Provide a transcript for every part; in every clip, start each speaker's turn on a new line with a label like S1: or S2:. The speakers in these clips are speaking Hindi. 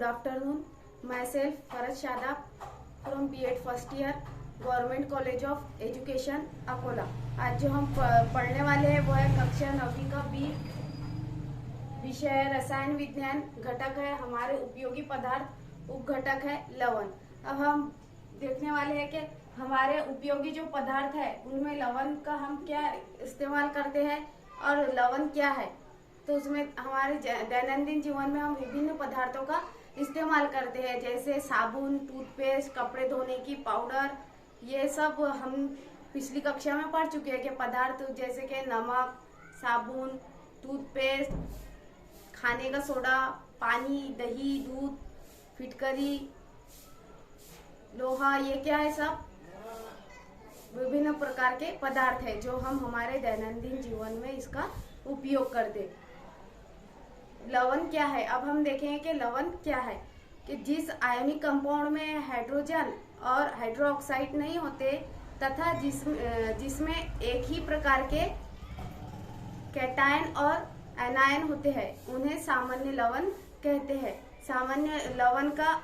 S1: Good afternoon. Myself Faraj Shadab from B.Ed first year, Government College of Education, Akola. आज जो हम पढ़ने वाले हैं वो है कक्षा 9वीं का बी विषय रसायन विज्ञान। घटक है हमारे उपयोगी पदार्थ, उप घटक है लवण। अब हम देखने वाले हैं कि हमारे उपयोगी जो पदार्थ है उनमें लवण का हम क्या इस्तेमाल करते हैं और लवण क्या है। तो उसमें हमारे दैनंदिन जीवन में हम विभिन्न पदार्थों का इस्तेमाल करते हैं, जैसे साबुन, टूथपेस्ट, कपड़े धोने की पाउडर। ये सब हम पिछली कक्षा में पढ़ चुके हैं कि पदार्थ जैसे कि नमक, साबुन, टूथपेस्ट, खाने का सोडा, पानी, दही, दूध, फिटकरी, लोहा, ये क्या है, सब विभिन्न प्रकार के पदार्थ है जो हम हमारे दैनंदिन जीवन में इसका उपयोग करते। लवण क्या है, अब हम देखेंगे कि लवण क्या है। कि जिस आयनिक कंपाउंड में हाइड्रोजन और हाइड्रोक्साइड नहीं होते तथा जिसमें एक ही प्रकार के कैटायन और एनायन होते हैं उन्हें सामान्य लवण कहते हैं। सामान्य लवण का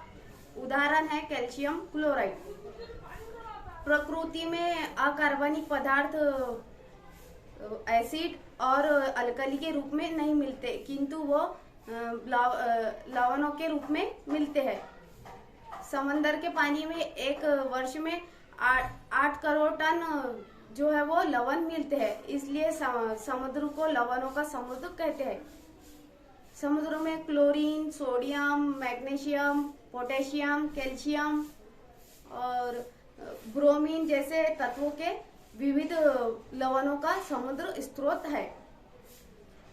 S1: उदाहरण है कैल्शियम क्लोराइड। प्रकृति में अकार्बनिक पदार्थ एसिड और अल्कली के रूप में नहीं मिलते, किंतु वो लवणों के रूप में मिलते हैं। समंदर के पानी में एक वर्ष में 8 करोड़ टन जो है वो लवण मिलते हैं, इसलिए समुद्र को लवणों का समुद्र कहते हैं। समुद्र में chlorine, sodium, magnesium, potassium, calcium और ब्रोमीन जैसे तत्वों के विविध लवणों का समुद्र स्रोत है।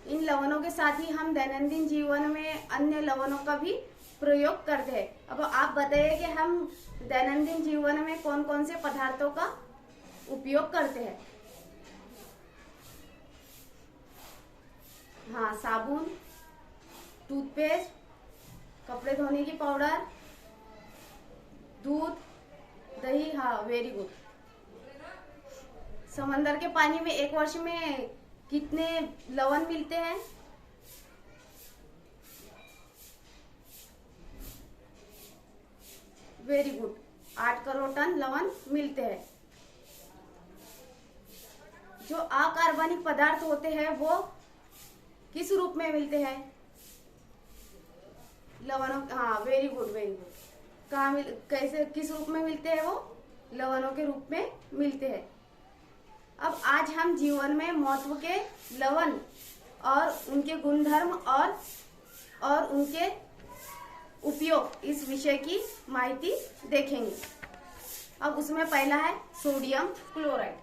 S1: इन लवणों के साथ ही हम दैनंदिन जीवन में अन्य लवणों का भी प्रयोग करते हैं। अब आप बताइए कि हम दैनंदिन जीवन में कौन कौन से पदार्थों का उपयोग करते हैं। हाँ, साबुन, टूथपेस्ट, कपड़े धोने की पाउडर, दूध, दही। हाँ, वेरी गुड। समंदर के पानी में एक वर्ष में कितने लवण मिलते हैं? वेरी गुड, 8 करोड़ टन लवण मिलते हैं। जो अकार्बनिक पदार्थ होते हैं वो किस रूप में मिलते हैं? लवणों। हाँ, वेरी गुड वेरी गुड। कैसे, किस रूप में मिलते हैं? वो लवणों के रूप में मिलते हैं। अब आज हम जीवन में महत्व के लवण और उनके गुणधर्म और उनके उपयोग, इस विषय की माहिती देखेंगे। अब उसमें पहला है सोडियम क्लोराइड।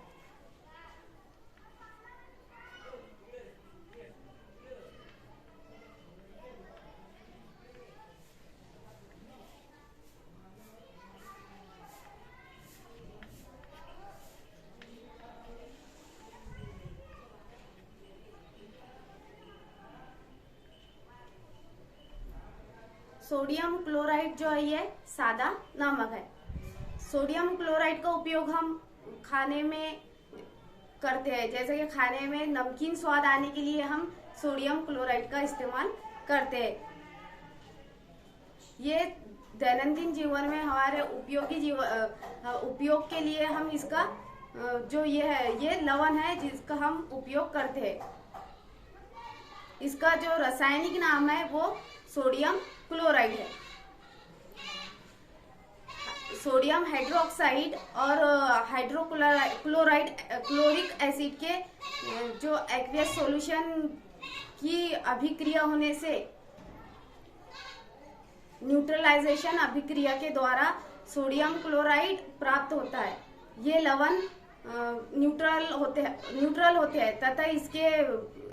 S1: सोडियम क्लोराइड जो है ये सादा नमक है। सोडियम क्लोराइड का उपयोग हम खाने में करते हैं, जैसे कि खाने में नमकीन स्वाद आने के लिए हम सोडियम क्लोराइड का इस्तेमाल करते हैं। ये दैनंदिन जीवन में हमारे उपयोग के लिए हम इसका जो ये लवण है जिसका हम उपयोग करते हैं। इसका जो रासायनिक नाम है वो सोडियम क्लोराइड है। सोडियम हाइड्रोक्साइड और हाइड्रोक्लोराइड क्लोरिक एसिड के जो एक्वियस सॉल्यूशन की अभिक्रिया होने से न्यूट्रलाइजेशन अभिक्रिया के द्वारा सोडियम क्लोराइड प्राप्त होता है। ये लवण न्यूट्रल होते हैं तथा इसके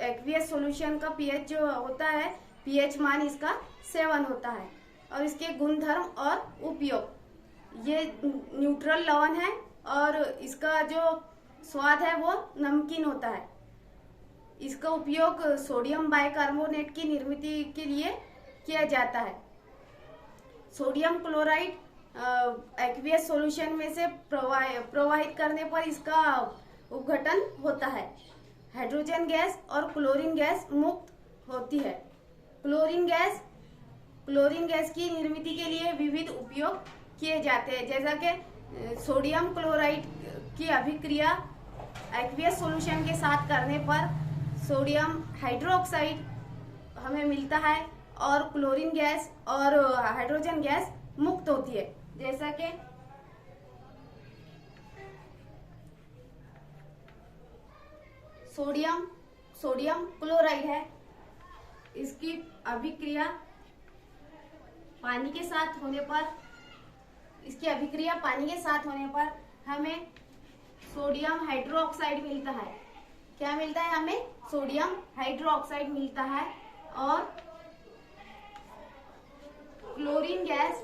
S1: एक्वियस सॉल्यूशन का पीएच जो होता है, पीएच मान इसका 7 होता है। और इसके गुणधर्म और उपयोग, ये न्यूट्रल लवण है और इसका जो स्वाद है वो नमकीन होता है। इसका उपयोग सोडियम बाइकार्बोनेट की निर्मित के लिए किया जाता है। सोडियम क्लोराइड एक्वियस सॉल्यूशन में से प्रवाहित करने पर इसका उपघटन होता है। हाइड्रोजन गैस और क्लोरीन गैस मुक्त होती है। क्लोरीन गैस क्लोरीन गैस की निर्मित के लिए विविध उपयोग किए जाते हैं, जैसा कि सोडियम क्लोराइड की अभिक्रिया एक्वियस सॉल्यूशन के साथ करने पर सोडियम हाइड्रोक्साइड हमें मिलता है और क्लोरीन गैस और हाइड्रोजन गैस मुक्त होती है। जैसा कि सोडियम क्लोराइड है, इसकी अभिक्रिया पानी के साथ होने पर हमें सोडियम हाइड्रोक्साइड मिलता है। क्या मिलता है? हमें सोडियम हाइड्रोक्साइड मिलता है और क्लोरीन गैस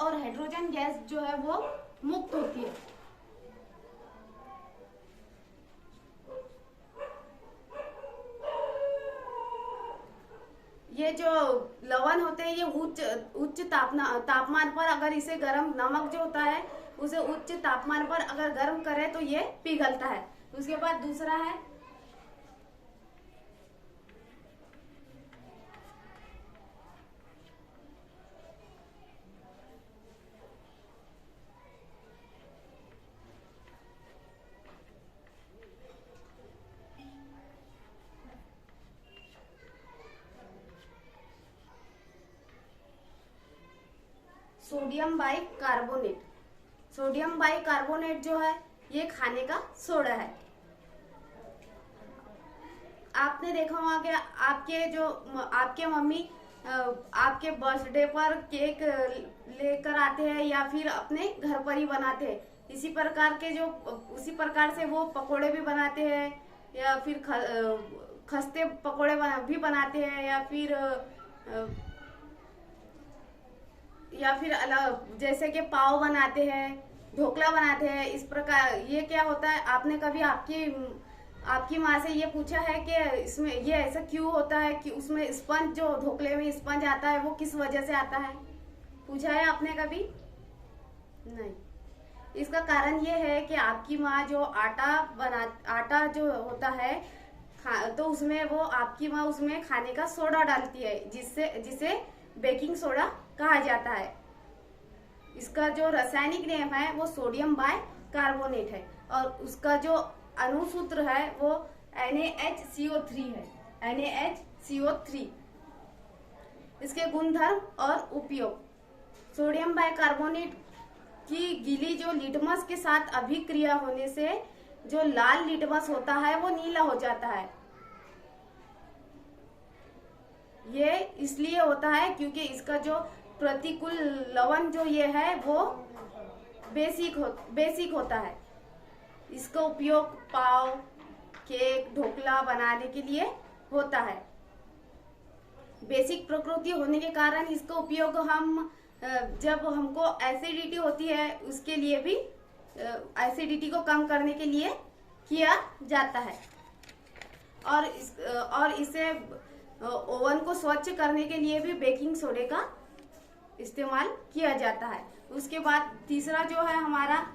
S1: और हाइड्रोजन गैस जो है वो मुक्त होती है। ये जो लवण होते हैं ये उच्च तापमान पर अगर इसे गर्म, नमक जो होता है उसे उच्च तापमान पर अगर गर्म करें तो ये पिघलता है। उसके बाद दूसरा है सोडियम बाइकार्बोनेट। सोडियम बाइकार्बोनेट जो है ये खाने का सोडा है। आपने देखा होगा कि आपके मम्मी आपके बर्थडे पर केक लेकर आते हैं या फिर अपने घर पर ही बनाते हैं। उसी प्रकार से वो पकोड़े भी बनाते हैं या फिर खस्ते पकोड़े भी बनाते हैं या फिर अलग, जैसे कि पाव बनाते हैं, ढोकला बनाते हैं। इस प्रकार ये क्या होता है, आपने कभी आपकी माँ से ये पूछा है कि इसमें ये ऐसा क्यों होता है कि उसमें स्पंज, जो ढोकले में स्पंज आता है वो किस वजह से आता है? पूछा है आपने कभी? नहीं। इसका कारण ये है कि आपकी माँ जो आटा जो होता है तो उसमें वो आपकी माँ उसमें खाने का सोडा डालती है, जिसे बेकिंग सोडा कहा जाता है। इसका जो रासायनिक नाम है वो सोडियम बाइकार्बोनेट है और उसका जो अणुसूत्र है वो NaHCO3 है। NaHCO3। इसके गुणधर्म और उपयोग। सोडियम बाइकार्बोनेट की गीली जो लिटमस के साथ अभिक्रिया होने से जो लाल लिटमस होता है वो नीला हो जाता है। ये इसलिए होता है क्योंकि इसका जो प्रतिकूल लवण जो ये है वो बेसिक होता है। इसका उपयोग पाव, केक, ढोकला बनाने के लिए होता है। बेसिक प्रकृति होने के कारण इसका उपयोग हम जब हमको एसिडिटी होती है उसके लिए भी, एसिडिटी को कम करने के लिए किया जाता है। और इसे ओवन को स्वच्छ करने के लिए भी बेकिंग सोडे का इस्तेमाल किया जाता है। उसके बाद तीसरा जो है हमारा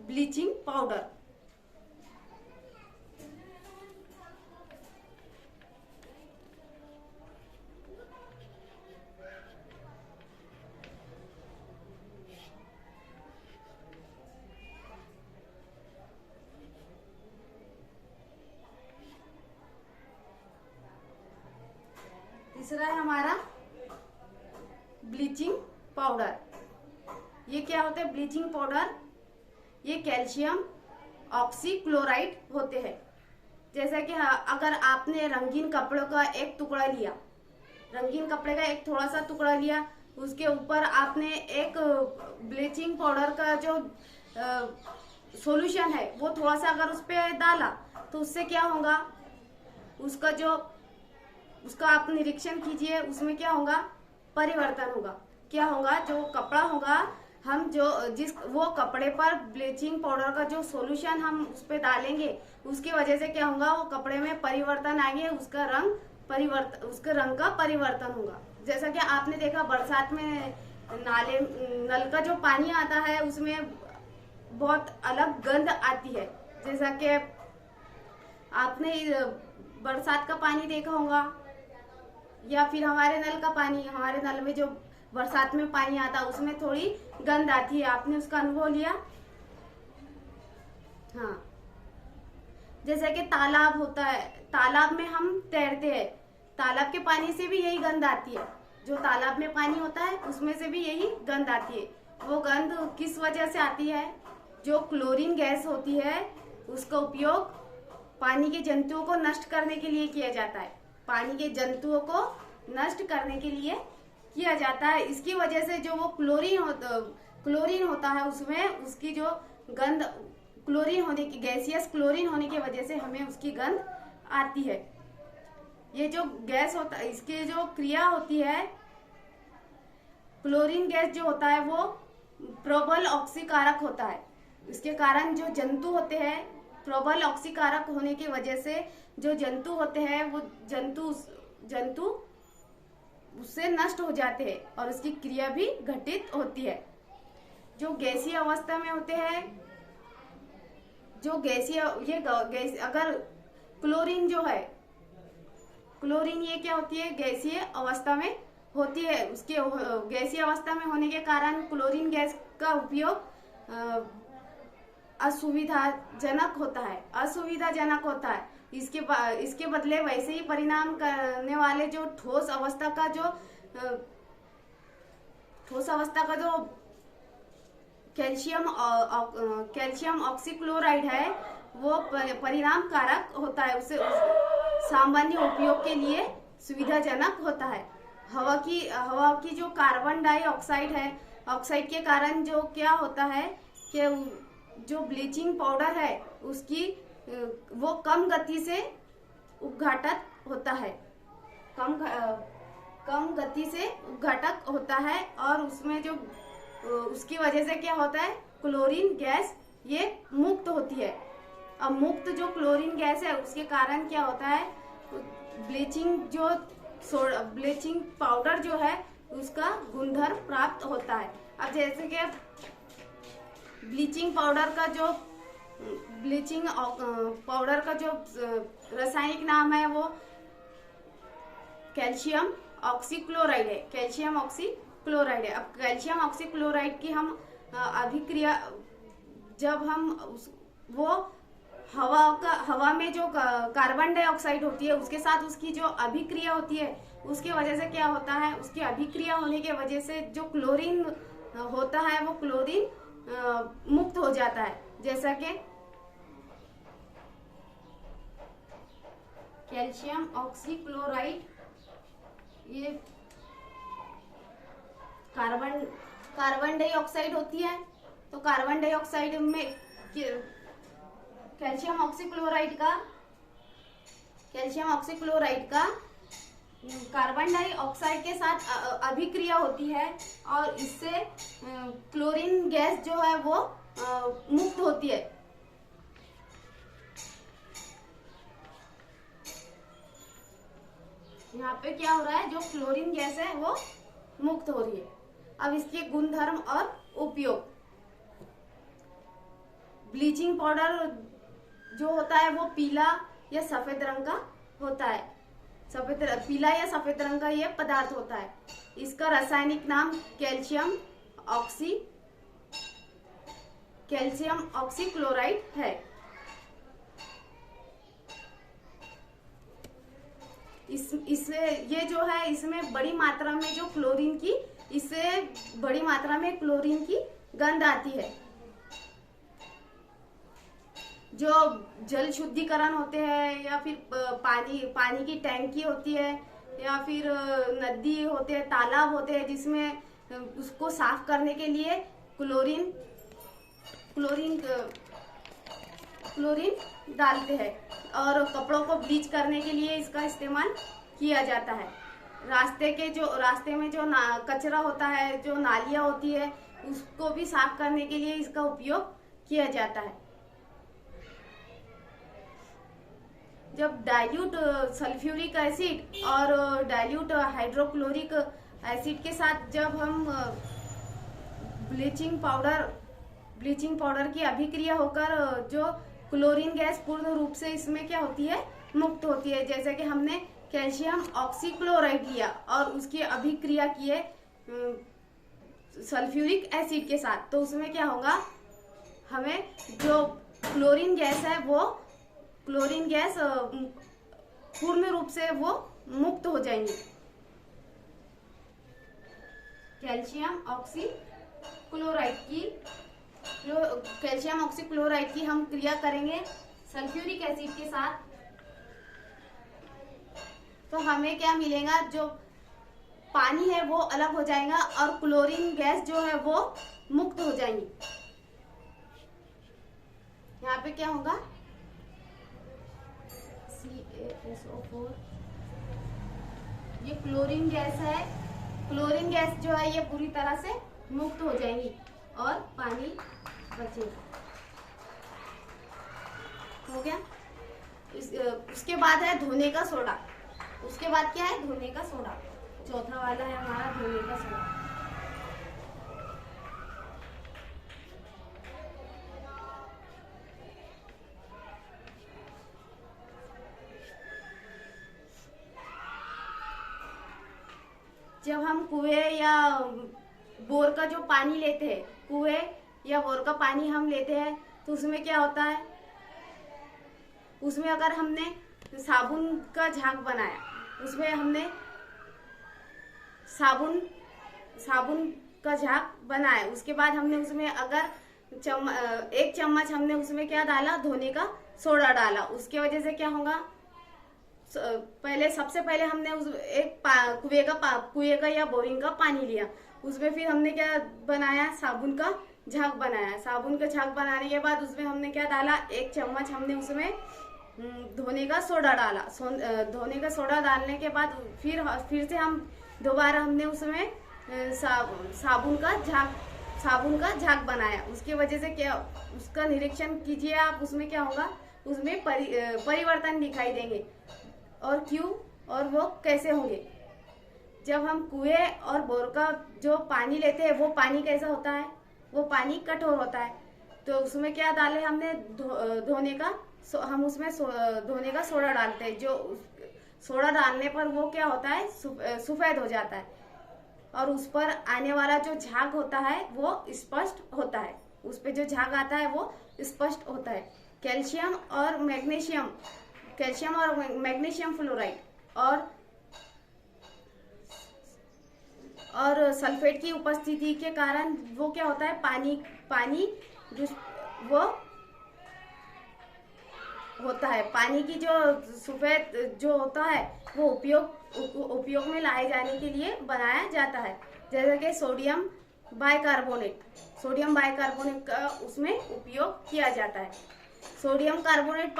S1: ब्लीचिंग पाउडर। तीसरा है हमारा ब्लीचिंग पाउडर। ये क्या होता है ब्लीचिंग पाउडर? ये कैल्शियम ऑक्सीक्लोराइड होते हैं। जैसा कि अगर आपने रंगीन कपड़ों का एक टुकड़ा लिया, रंगीन कपड़े का एक थोड़ा सा टुकड़ा लिया, उसके ऊपर आपने एक ब्लीचिंग पाउडर का जो सॉल्यूशन है वो थोड़ा सा अगर उस पर डाला तो उससे क्या होगा, उसका आप निरीक्षण कीजिए, उसमें क्या होगा, परिवर्तन होगा। क्या होगा, जो कपड़ा होगा, हम वो कपड़े पर ब्लीचिंग पाउडर का जो सॉल्यूशन हम उस पर डालेंगे उसकी वजह से क्या होगा, वो कपड़े में परिवर्तन आएंगे, उसका रंग का परिवर्तन होगा। जैसा कि आपने देखा बरसात में नल का जो पानी आता है उसमें बहुत अलग गंध आती है। जैसा कि आपने बरसात का पानी देखा होगा या फिर हमारे नल का पानी, हमारे नल में जो बरसात में पानी आता है उसमें थोड़ी गंध आती है, आपने उसका अनुभव लिया। हाँ, जैसे कि तालाब होता है, तालाब में हम तैरते हैं, तालाब के पानी से भी यही गंध आती है, जो तालाब में पानी होता है उसमें से भी यही गंध आती है। वो गंध किस वजह से आती है? जो क्लोरीन गैस होती है उसका उपयोग पानी के जंतुओं को नष्ट करने के लिए किया जाता है, पानी के जंतुओं को नष्ट करने के लिए किया जाता है। इसकी वजह से जो वो क्लोरीन होता है उसमें उसकी जो गंध, क्लोरीन होने की, गैसियस क्लोरीन होने की वजह से हमें उसकी गंध आती है। ये जो गैस होता है, इसकी जो क्रिया होती है, क्लोरीन गैस जो होता है वो प्रबल ऑक्सीकारक होता है। इसके कारण जो जंतु होते हैं, प्रबल ऑक्सीकारक होने की वजह से जो जंतु होते हैं वो जंतु उससे नष्ट हो जाते हैं और उसकी क्रिया भी घटित होती है। जो गैसीय अवस्था में होते हैं, जो गैसीय अगर क्लोरीन जो है, क्लोरीन ये क्या होती है? गैसीय अवस्था में होती है। उसके गैसीय अवस्था में होने के कारण क्लोरीन गैस का उपयोग असुविधाजनक होता है। इसके बदले वैसे ही परिणाम करने वाले जो ठोस अवस्था का जो कैल्शियम ऑक्सीक्लोराइड है वो परिणाम कारक होता है, उसे सामान्य उपयोग के लिए सुविधाजनक होता है। हवा की जो कार्बन डाइऑक्साइड है, ऑक्साइड के कारण जो क्या होता है कि जो ब्लीचिंग पाउडर है उसकी वो कम गति से उद्घाटक होता है, कम गति से उद्घाटक होता है और उसमें जो उसकी वजह से क्या होता है? क्लोरीन गैस ये मुक्त होती है। अब मुक्त जो क्लोरीन गैस है उसके कारण क्या होता है? ब्लीचिंग पाउडर जो है उसका गुणधर्म प्राप्त होता है। अब जैसे कि ब्लीचिंग पाउडर का जो रासायनिक नाम है वो कैल्शियम ऑक्सीक्लोराइड है। अब कैल्शियम ऑक्सीक्लोराइड की हम अभिक्रिया जब हम वो हवा में जो कार्बन डाइऑक्साइड होती है उसके साथ उसकी जो अभिक्रिया होती है उसकी वजह से क्या होता है? उसकी अभिक्रिया होने की वजह से जो क्लोरीन होता है वो क्लोरीन मुक्त हो जाता है। जैसा कि कैल्शियम ऑक्सीक्लोराइड ये कार्बन डाइऑक्साइड होती है, तो कार्बन डाइऑक्साइड में कैल्शियम ऑक्सीक्लोराइड का कार्बन डाइऑक्साइड के साथ अभिक्रिया होती है और इससे क्लोरीन गैस जो है वो मुक्त होती है। यहाँ पे क्या हो रहा है? जो क्लोरीन गैस है वो मुक्त हो रही है। अब इसके गुणधर्म और उपयोग, ब्लीचिंग पाउडर जो होता है वो पीला या सफेद रंग का होता है। पीला या सफेद रंग का ये पदार्थ होता है। इसका रासायनिक नाम कैल्शियम ऑक्सीक्लोराइड है। इससे ये जो है इसमें बड़ी मात्रा में जो क्लोरीन की, इससे बड़ी मात्रा में क्लोरीन की गंध आती है। जो जल शुद्धिकरण होते हैं या फिर पानी की टैंकी होती है या फिर नदी होते हैं, तालाब होते हैं जिसमें उसको साफ करने के लिए क्लोरीन डालते हैं और कपड़ों को ब्लीच करने के लिए इसका इस्तेमाल किया जाता है। रास्ते में जो कचरा होता है, जो नालियाँ होती है, उसको भी साफ करने के लिए इसका उपयोग किया जाता है। जब डाइल्यूट सल्फ्यूरिक एसिड और डाइल्यूट हाइड्रोक्लोरिक एसिड के साथ जब हम ब्लीचिंग पाउडर की अभिक्रिया होकर जो क्लोरीन गैस पूर्ण रूप से इसमें क्या होती है? मुक्त होती है। जैसे कि हमने कैल्शियम ऑक्सीक्लोराइड लिया और उसकी अभिक्रिया किए सल्फ्यूरिक एसिड के साथ, तो उसमें क्या होगा, हमें जो क्लोरीन गैस है वो क्लोरीन गैस पूर्ण रूप से वो मुक्त हो जाएंगी। कैल्शियम ऑक्सीक्लोराइड की हम क्रिया करेंगे सल्फ्यूरिक एसिड के साथ, तो हमें क्या मिलेगा, जो पानी है वो अलग हो जाएगा और क्लोरीन गैस जो है वो मुक्त हो जाएंगी। यहाँ पे क्या होगा, CaSO4, ये क्लोरीन गैस है, क्लोरीन गैस जो है ये पूरी तरह से मुक्त हो जाएंगी और पानी बचेगा। हो गया। उसके बाद है धोने का सोडा। उसके बाद क्या है, धोने का सोडा। चौथा वाला है हमारा धोने का सोडा। जब हम कुएं या बोर का जो पानी लेते हैं, कुएं या बोर का पानी हम लेते हैं, तो उसमें क्या होता है, उसमें अगर हमने साबुन का झाग बनाया, उसमें हमने साबुन का झाग बनाया, उसके बाद हमने उसमें अगर 1 चम्मच हमने उसमें क्या डाला, धोने का सोडा डाला, उसके वजह से क्या होगा, सबसे पहले हमने कुएं का या बोरिंग का पानी लिया, उसमें फिर हमने क्या बनाया, साबुन का झाग बनाया। साबुन का झाग बनाने के बाद उसमें हमने क्या डाला, 1 चम्मच हमने उसमें धोने का सोडा डाला। धोने का सोडा डालने के बाद फिर से हम दोबारा हमने उसमें साबुन का झाग बनाया। उसकी वजह से क्या, उसका निरीक्षण कीजिए आप, उसमें क्या होगा, उसमें परिवर्तन दिखाई देंगे। और क्यों और वो कैसे होंगे, जब हम कुएं और बोर का जो पानी लेते हैं वो पानी कैसा होता है, वो पानी कठोर होता है, तो उसमें क्या डाले हमने, धोने का सोडा डालते हैं। जो सोडा डालने पर वो क्या होता है, सफेद हो जाता है और उस पर आने वाला जो झाग होता है वो स्पष्ट होता है, उस पर जो झाग आता है वो स्पष्ट होता है। कैल्शियम और मैग्नीशियम फ्लोराइड और सल्फेट की उपस्थिति के कारण वो क्या होता है, पानी वो होता है, पानी की जो सफेद जो होता है वो उपयोग में लाए जाने के लिए बनाया जाता है। जैसे कि सोडियम बाइकार्बोनेट का उसमें उपयोग किया जाता है। सोडियम कार्बोनेट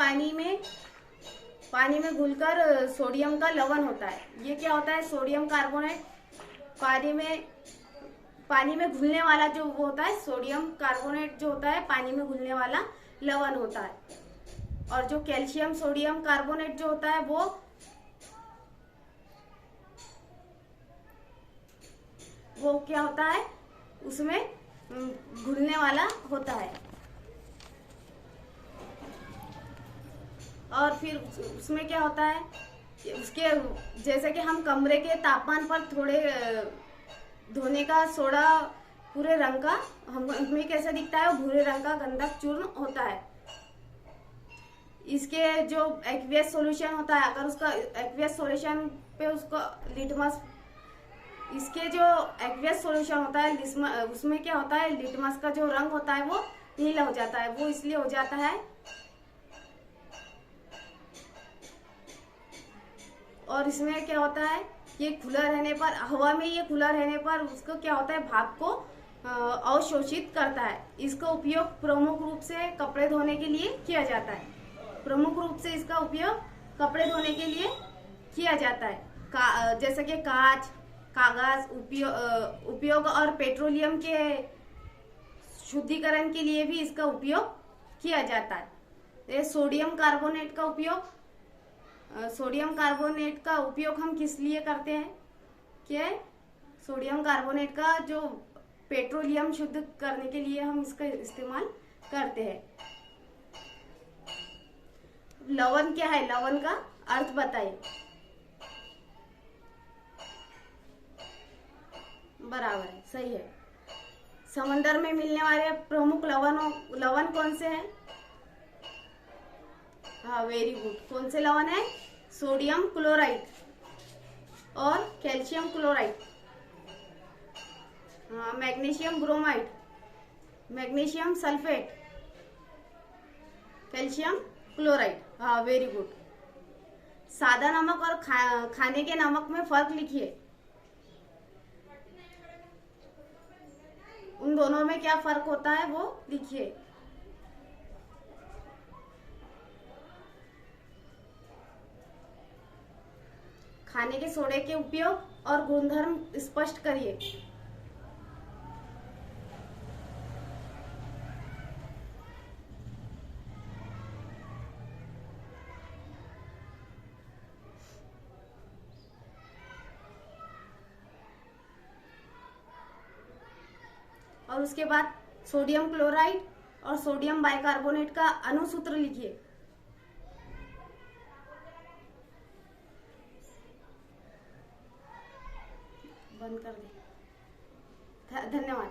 S1: पानी में घुलकर सोडियम का लवण होता है। ये क्या होता है, सोडियम कार्बोनेट पानी में घुलने वाला जो वो होता है, सोडियम कार्बोनेट जो होता है पानी में घुलने वाला लवण होता है। और जो कैल्शियम सोडियम कार्बोनेट जो होता है वो क्या होता है, उसमें घुलने वाला होता है। और फिर उसमें क्या होता है, उसके जैसे कि हम कमरे के तापमान पर थोड़े धोने का सोडा भूरे रंग का हमें कैसा दिखता है, वो भूरे रंग का गंधक चूर्ण होता है। इसके जो एक्वियस सॉल्यूशन होता है, अगर उसका एक्वियस सॉल्यूशन पे उसको लिटमस, इसके जो एक्वियस सॉल्यूशन होता है उसमें क्या होता है, लिटमस का जो रंग होता है वो नीला हो जाता है। वो इसलिए हो जाता है, और इसमें क्या होता है, ये खुला रहने पर, हवा में ये खुला रहने पर उसको क्या होता है, भाप को अवशोषित करता है। इसका उपयोग प्रमुख रूप से कपड़े धोने के लिए किया जाता है। प्रमुख रूप से इसका उपयोग कपड़े धोने के लिए किया जाता है। जैसे कि कागज उपयोग और पेट्रोलियम के शुद्धिकरण के लिए भी इसका उपयोग किया जाता है। सोडियम कार्बोनेट का उपयोग हम किस लिए करते हैं, कि सोडियम कार्बोनेट का जो पेट्रोलियम शुद्ध करने के लिए हम इसका इस्तेमाल करते हैं। लवण क्या है, लवण का अर्थ बताइए। बराबर है, सही है। समंदर में मिलने वाले प्रमुख लवण कौन से हैं? हाँ, वेरी गुड। कौन से लवण है? सोडियम क्लोराइड और कैल्शियम क्लोराइड। हाँ, magnesium bromide, magnesium sulphate, calcium chloride. हाँ, वेरी गुड। सादा नमक और खाने के नमक में फर्क लिखिए। उन दोनों में क्या फर्क होता है वो लिखिए। खाने के सोडे के उपयोग और गुणधर्म स्पष्ट करिए। और उसके बाद सोडियम क्लोराइड और सोडियम बाइकार्बोनेट का अणुसूत्र लिखिए। बंद कर दे। धन्यवाद।